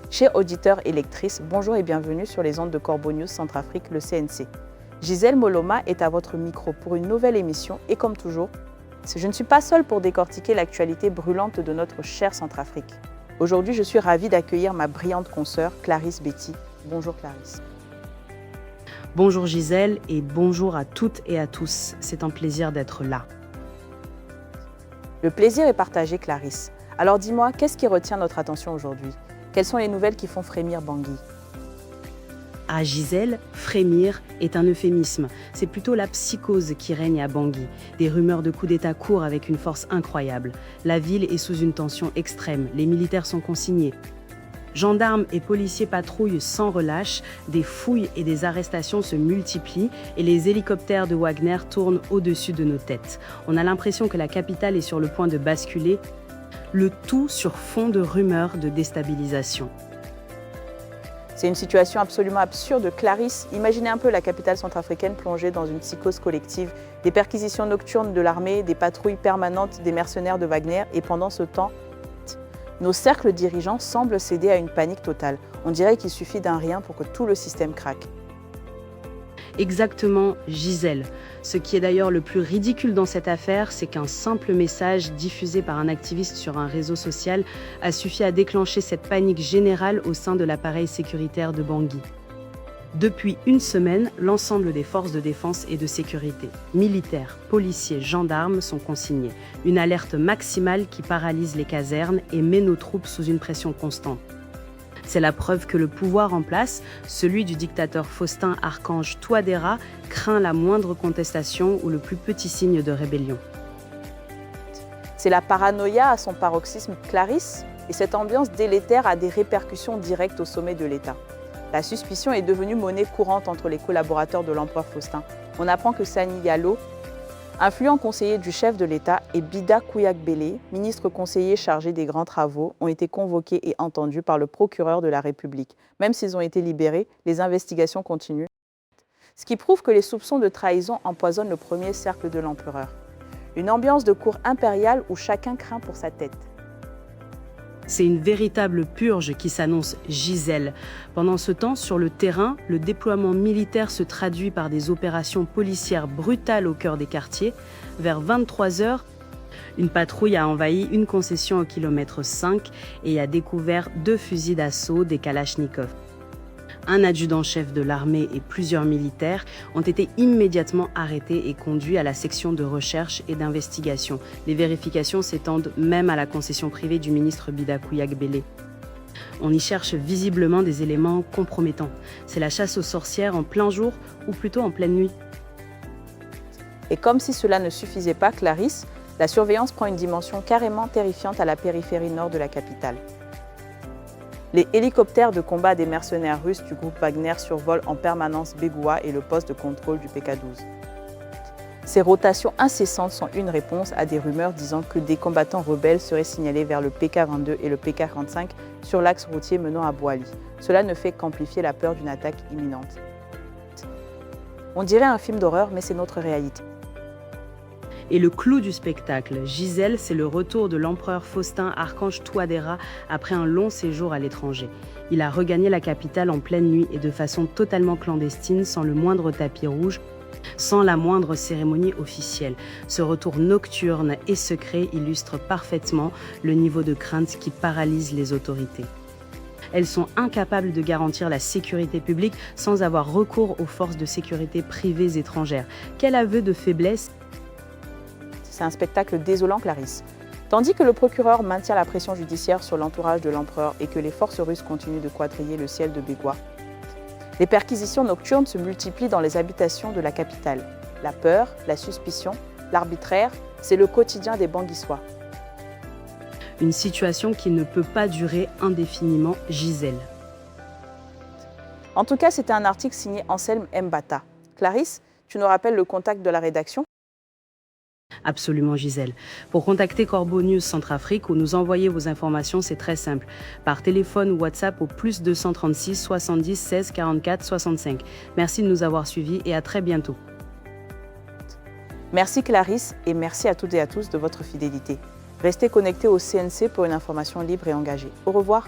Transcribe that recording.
Chers auditeurs et lectrices, bonjour et bienvenue sur les ondes de Corbeau News Centrafrique, le CNC. Gisèle Moloma est à votre micro pour une nouvelle émission et comme toujours, je ne suis pas seule pour décortiquer l'actualité brûlante de notre chère Centrafrique. Aujourd'hui, je suis ravie d'accueillir ma brillante consoeur Clarisse Betty. Bonjour Clarisse. Bonjour Gisèle et bonjour à toutes et à tous. C'est un plaisir d'être là. Le plaisir est partagé Clarisse. Alors dis-moi, qu'est-ce qui retient notre attention aujourd'hui ? Quelles sont les nouvelles qui font frémir Bangui ? À Gisèle, frémir est un euphémisme. C'est plutôt la psychose qui règne à Bangui. Des rumeurs de coup d'État courent avec une force incroyable. La ville est sous une tension extrême. Les militaires sont consignés. Gendarmes et policiers patrouillent sans relâche. Des fouilles et des arrestations se multiplient et les hélicoptères de Wagner tournent au-dessus de nos têtes. On a l'impression que la capitale est sur le point de basculer. Le tout sur fond de rumeurs de déstabilisation. C'est une situation absolument absurde. Clarisse, imaginez un peu la capitale centrafricaine plongée dans une psychose collective, des perquisitions nocturnes de l'armée, des patrouilles permanentes des mercenaires de Wagner et pendant ce temps, nos cercles dirigeants semblent céder à une panique totale. On dirait qu'il suffit d'un rien pour que tout le système craque. Exactement, Gisèle. Ce qui est d'ailleurs le plus ridicule dans cette affaire, c'est qu'un simple message diffusé par un activiste sur un réseau social a suffi à déclencher cette panique générale au sein de l'appareil sécuritaire de Bangui. Depuis une semaine, l'ensemble des forces de défense et de sécurité, militaires, policiers, gendarmes, sont consignés. Une alerte maximale qui paralyse les casernes et met nos troupes sous une pression constante. C'est la preuve que le pouvoir en place, celui du dictateur Faustin Archange Touadéra, craint la moindre contestation ou le plus petit signe de rébellion. C'est la paranoïa à son paroxysme Clarisse, et cette ambiance délétère a des répercussions directes au sommet de l'État. La suspicion est devenue monnaie courante entre les collaborateurs de l'empereur Faustin. On apprend que Sani Diallo, influent conseiller du chef de l'État, et Bida Kouyagbélé, ministre conseiller chargé des grands travaux, ont été convoqués et entendus par le procureur de la République. Même s'ils ont été libérés, les investigations continuent. Ce qui prouve que les soupçons de trahison empoisonnent le premier cercle de l'empereur. Une ambiance de cour impériale où chacun craint pour sa tête. C'est une véritable purge qui s'annonce, Gisèle. Pendant ce temps, sur le terrain, le déploiement militaire se traduit par des opérations policières brutales au cœur des quartiers. Vers 23h, une patrouille a envahi une concession au kilomètre 5 et a découvert 2 fusils d'assaut, des Kalachnikov. Un adjudant-chef de l'armée et plusieurs militaires ont été immédiatement arrêtés et conduits à la section de recherche et d'investigation. Les vérifications s'étendent même à la concession privée du ministre Bida Kouyagbélé. On y cherche visiblement des éléments compromettants. C'est la chasse aux sorcières en plein jour ou plutôt en pleine nuit. Et comme si cela ne suffisait pas, Clarisse, la surveillance prend une dimension carrément terrifiante à la périphérie nord de la capitale. Les hélicoptères de combat des mercenaires russes du groupe Wagner survolent en permanence Bégoua et le poste de contrôle du PK-12. Ces rotations incessantes sont une réponse à des rumeurs disant que des combattants rebelles seraient signalés vers le PK-22 et le PK-45 sur l'axe routier menant à Boali. Cela ne fait qu'amplifier la peur d'une attaque imminente. On dirait un film d'horreur, mais c'est notre réalité. Et le clou du spectacle, Gisèle, c'est le retour de l'empereur Faustin Archange Touadéra après un long séjour à l'étranger. Il a regagné la capitale en pleine nuit et de façon totalement clandestine, sans le moindre tapis rouge, sans la moindre cérémonie officielle. Ce retour nocturne et secret illustre parfaitement le niveau de crainte qui paralyse les autorités. Elles sont incapables de garantir la sécurité publique sans avoir recours aux forces de sécurité privées étrangères. Quel aveu de faiblesse! C'est un spectacle désolant, Clarisse. Tandis que le procureur maintient la pression judiciaire sur l'entourage de l'empereur et que les forces russes continuent de quadriller le ciel de Bégoua, les perquisitions nocturnes se multiplient dans les habitations de la capitale. La peur, la suspicion, l'arbitraire, c'est le quotidien des Banguissois. Une situation qui ne peut pas durer indéfiniment, Gisèle. En tout cas, c'était un article signé Anselme Mbata. Clarisse, tu nous rappelles le contact de la rédaction ? Absolument, Gisèle. Pour contacter Corbeau News Centrafrique ou nous envoyer vos informations, c'est très simple. Par téléphone ou WhatsApp au plus 236 70 16 44 65. Merci de nous avoir suivis et à très bientôt. Merci Clarisse et merci à toutes et à tous de votre fidélité. Restez connectés au CNC pour une information libre et engagée. Au revoir.